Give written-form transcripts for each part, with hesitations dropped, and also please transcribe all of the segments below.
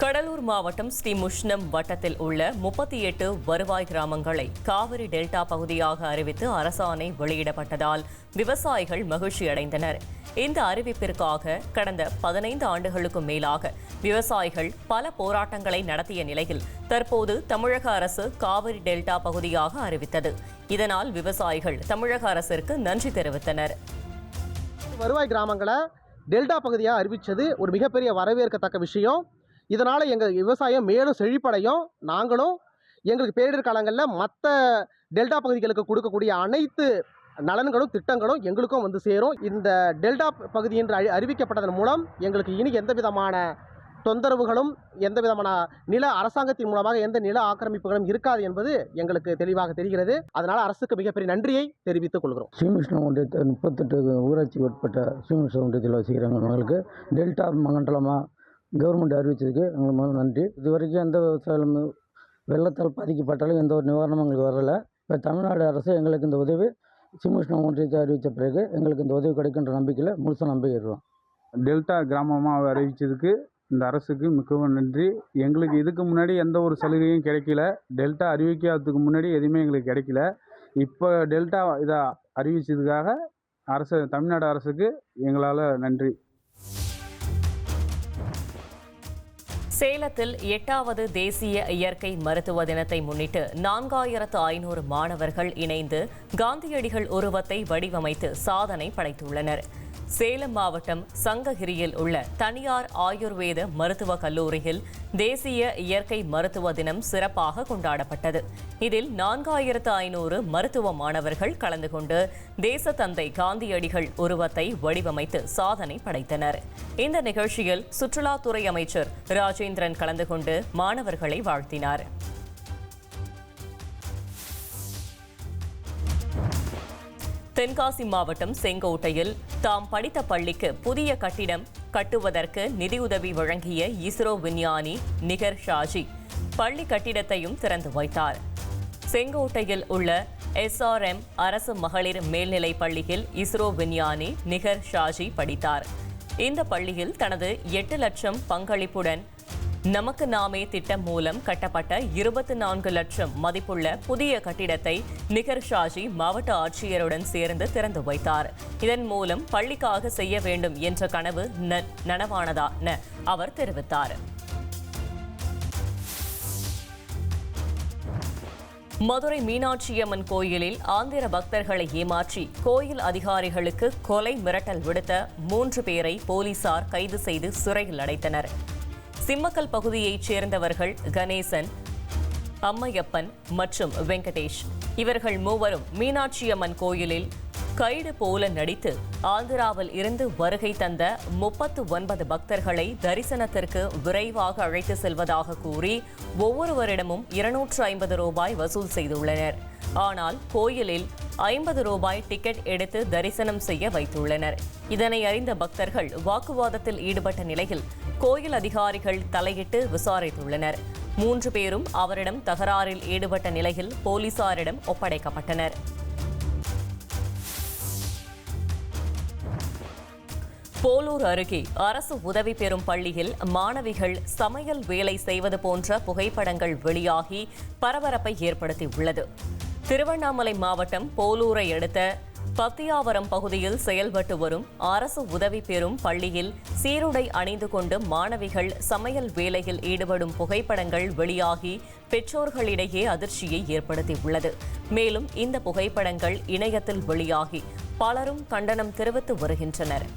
கடலூர் மாவட்டம் ஸ்ரீமுஷ்ணம் வட்டத்தில் உள்ள 38 வருவாய் கிராமங்களை காவிரி டெல்டா பகுதியாக அறிவித்து அரசாணை வெளியிடப்பட்டதால் விவசாயிகள் மகிழ்ச்சியடைந்தனர். இந்த அறிவிப்பிற்காக கடந்த 15 ஆண்டுகளுக்கும் மேலாக விவசாயிகள் பல போராட்டங்களை நடத்திய நிலையில் தற்போது தமிழக அரசு காவிரி டெல்டா பகுதியாக அறிவித்தது. இதனால் விவசாயிகள் தமிழக அரசிற்கு நன்றி தெரிவித்தனர். வருவாய் கிராமங்களை டெல்டா பகுதியாக அறிவித்தது ஒரு மிகப்பெரிய வரவேற்கத்தக்க விஷயம். இதனால் எங்கள் விவசாயம் மேலும் செழிப்படையும். நாங்களும் எங்களுக்கு பேரிடர் காலங்களில் மற்ற டெல்டா பகுதிகளுக்கு கொடுக்கக்கூடிய அனைத்து நலன்களும் திட்டங்களும் எங்களுக்கும் வந்து சேரும். இந்த டெல்டா பகுதி என்று அறிவிக்கப்பட்டதன் மூலம் எங்களுக்கு இனி எந்த விதமான தொந்தரவுகளும் எந்த விதமான நில அரசாங்கத்தின் மூலமாக எந்த நில ஆக்கிரமிப்புகளும் இருக்காது என்பது எங்களுக்கு தெளிவாக தெரிகிறது. அதனால் அரசுக்கு மிகப்பெரிய நன்றியை தெரிவித்துக் கொள்கிறோம். ஸ்ரீமுஷ்ணம் ஒன்றியத்தை 38 ஊராட்சிக்கு உட்பட்ட ஸ்ரீமுஷ்ணம் ஒன்றியத்தில் வசிக்கிறவங்களுக்கு டெல்டா மண்டலமாக கவர்மெண்ட் அறிவித்ததுக்கு எங்களுக்கு முதல்ல நன்றி. இது வரைக்கும் எந்த விவசாயம் வெள்ளத்தால் பாதிக்கப்பட்டாலும் எந்த ஒரு நிவாரணமும் எங்களுக்கு வரலை. இப்போ தமிழ்நாடு அரசு எங்களுக்கு இந்த உதவி ஸ்ரீமுஷ்ணம் ஒன்றியத்தை அறிவித்த பிறகு எங்களுக்கு இந்த உதவி கிடைக்கின்ற நம்பிக்கையில் முழுசாக நம்பிக்கை இருக்கிறோம். டெல்டா கிராமமாக அறிவித்ததுக்கு இந்த அரசுக்கு மிகவும் நன்றி. எங்களுக்கு இதுக்கு முன்னாடி எந்த ஒரு சலுகையும் கிடைக்கல. டெல்டா அறிவிக்காததுக்கு முன்னாடி எதுவுமே எங்களுக்கு கிடைக்கல. இப்போ டெல்டா இதை அறிவித்ததுக்காக தமிழ்நாடு அரசுக்கு எங்களால் நன்றி. சேலத்தில் 8வது தேசிய இயற்கை மருத்துவ தினத்தை முன்னிட்டு 4500 மாணவர்கள் இணைந்து காந்தியடிகள் உருவத்தை வடிவமைத்து சாதனை படைத்துள்ளனர். சேலம் மாவட்டம் சங்ககிரியில் உள்ள தனியார் ஆயுர்வேத மருத்துவக் கல்லூரியில் தேசிய இயற்கை மருத்துவ தினம் சிறப்பாக கொண்டாடப்பட்டது. இதில் 4500 மருத்துவ மாணவர்கள் கலந்து கொண்டு தேசத்தந்தை காந்தியடிகள் உருவத்தை வடிவமைத்து சாதனை படைத்தனர். இந்த நிகழ்ச்சியில் சுற்றுலாத்துறை அமைச்சர் ராஜேந்திரன் கலந்து கொண்டு மாணவர்களை வாழ்த்தினார். தென்காசி மாவட்டம் செங்கோட்டையில் தாம் படித்த பள்ளிக்கு புதிய கட்டிடம் கட்டுவதற்கு நிதியுதவி வழங்கிய இஸ்ரோ விஞ்ஞானி நிகர் ஷாஜி பள்ளி கட்டிடத்தையும் திறந்து வைத்தார். செங்கோட்டையில் உள்ள SRM அரசு மகளிர் மேல்நிலைப் பள்ளியில் இஸ்ரோ விஞ்ஞானி நிகர் ஷாஜி படித்தார். இந்த பள்ளியில் தனது 8 லட்சம் பங்களிப்புடன் நமக்கு நாமே திட்டம் மூலம் கட்டப்பட்ட 24 லட்சம் மதிப்புள்ள புதிய கட்டிடத்தை நிகர் ஷாஜி மாவட்ட ஆட்சியருடன் சேர்ந்து திறந்து வைத்தார். இதன் மூலம் பள்ளிக்காக செய்ய வேண்டும் என்ற கனவு நனவானதென அவர் தெரிவித்தார். மதுரை மீனாட்சியம்மன் கோயிலில் ஆந்திர பக்தர்களை ஏமாற்றி கோயில் அதிகாரிகளுக்கு கொலை மிரட்டல் விடுத்த 3 பேரை போலீசார் கைது செய்து சிறையில் அடைத்தனர். சிம்மக்கல் பகுதியைச் சேர்ந்தவர்கள் கணேசன், அம்மையப்பன் மற்றும் வெங்கடேஷ். இவர்கள் மூவரும் மீனாட்சியம்மன் கோயிலில் கைடு போல நடித்து ஆந்திராவில் இருந்து வருகை தந்த 39 பக்தர்களை தரிசனத்திற்கு விரைவாக அழைத்து செல்வதாக கூறி ஒவ்வொருவரிடமும் 250 ரூபாய் வசூல் செய்துள்ளனர். ஆனால் கோயிலில் 50 ரூபாய் டிக்கெட் எடுத்து தரிசனம் செய்ய வைத்துள்ளனர். இதனை அறிந்த பக்தர்கள் வாக்குவாதத்தில் ஈடுபட்ட நிலையில் கோயில் அதிகாரிகள் தலையிட்டு விசாரித்துள்ளனர். 3 பேரும் அவரிடம் தகராறில் ஈடுபட்ட நிலையில் போலீசாரிடம் ஒப்படைக்கப்பட்டனர். போலூர் அருகே அரசு உதவி பெறும் பள்ளியில் மாணவிகள் சமையல் வேலை செய்வது போன்ற புகைப்படங்கள் வெளியாகி பரபரப்பை ஏற்படுத்தியுள்ளது. திருவண்ணாமலை மாவட்டம் போலூரை அடுத்த பத்தியாவரம் பகுதியில் செயல்பட்டு வரும் அரசு உதவி பெறும் பள்ளியில் சீருடை அணிந்து கொண்டு மாணவிகள் சமையல் வேலையில் ஈடுபடும் புகைப்படங்கள் வெளியாகி பெற்றோர்களிடையே அதிர்ச்சியை ஏற்படுத்தியுள்ளது. மேலும் இந்த புகைப்படங்கள் இணையத்தில் வெளியாகி பலரும் கண்டனம் தெரிவித்து வருகின்றனர்.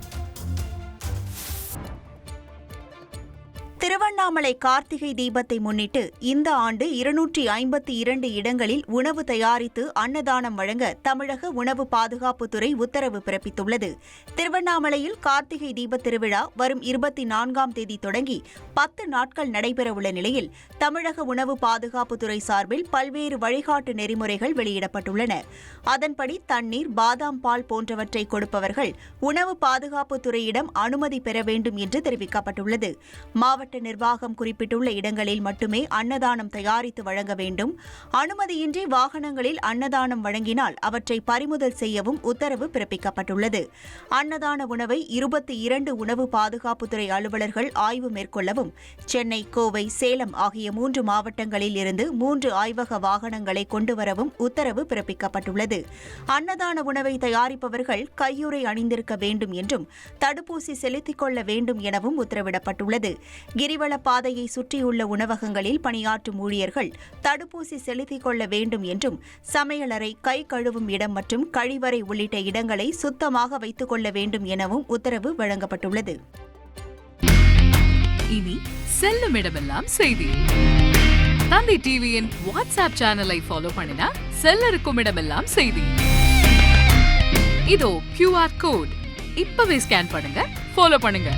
திருவண்ணாமலை கார்த்திகை தீபத்தை முன்னிட்டு இந்த ஆண்டு 252 இடங்களில் உணவு தயாரித்து அன்னதானம் வழங்க தமிழக உணவு பாதுகாப்புத்துறை உத்தரவு பிறப்பித்துள்ளது. திருவண்ணாமலையில் கார்த்திகை தீப திருவிழா வரும் 24ஆம் தேதி தொடங்கி 10 நாட்கள் நடைபெறவுள்ள நிலையில் தமிழக உணவு பாதுகாப்புத்துறை சார்பில் பல்வேறு வழிகாட்டு நெறிமுறைகள் வெளியிடப்பட்டுள்ளன. அதன்படி தண்ணீர், பாதாம் பால் போன்றவற்றை கொடுப்பவர்கள் உணவு பாதுகாப்புத்துறையிடம் அனுமதி பெற வேண்டும் என்று தெரிவிக்கப்பட்டுள்ளது. மாவட்ட மாவட்ட நிர்வாகம் குறிப்பிட்டுள்ள இடங்களில் மட்டுமே அன்னதானம் தயாரித்து வழங்க வேண்டும். அனுமதியின்றி வாகனங்களில் அன்னதானம் வழங்கினால் அவற்றை பறிமுதல் செய்யவும் உத்தரவு பிறப்பிக்கப்பட்டுள்ளது. அன்னதான உணவை 22 உணவு பாதுகாப்புத்துறை அலுவலர்கள் ஆய்வு மேற்கொள்ளவும், சென்னை, கோவை, சேலம் ஆகிய 3 மாவட்டங்களில் இருந்து 3 ஆய்வக வாகனங்களை கொண்டுவரவும் உத்தரவு பிறப்பிக்கப்பட்டுள்ளது. அன்னதான உணவை தயாரிப்பவர்கள் கையுறை அணிந்திருக்க வேண்டும் என்றும் தடுப்பூசி செலுத்திக் கொள்ள வேண்டும் எனவும் உத்தரவிடப்பட்டுள்ளது. கிரிவல பாதையை சுற்றியுள்ள உணவகங்களில் பணியாற்றும் ஊழியர்கள் தடுப்பூசி செலுத்திக் கொள்ள வேண்டும் என்றும், சமையலறை, கை கழுவும் இடம் மற்றும் கழிவறை உள்ளிட்ட இடங்களை சுத்தமாக வைத்துக் கொள்ள வேண்டும் எனவும் உத்தரவு வழங்கப்பட்டுள்ளது. இனி செல்லும் இடமெல்லாம் செய்தி. தந்தி டிவியின் வாட்ஸ்அப் சேனலை ஃபாலோ பண்ணினா செல்ல இருக்கும் இடமெல்லாம் செய்தி. இதோ QR கோட் இப்பவே ஸ்கேன் பண்ணுங்க, ஃபாலோ பண்ணுங்க.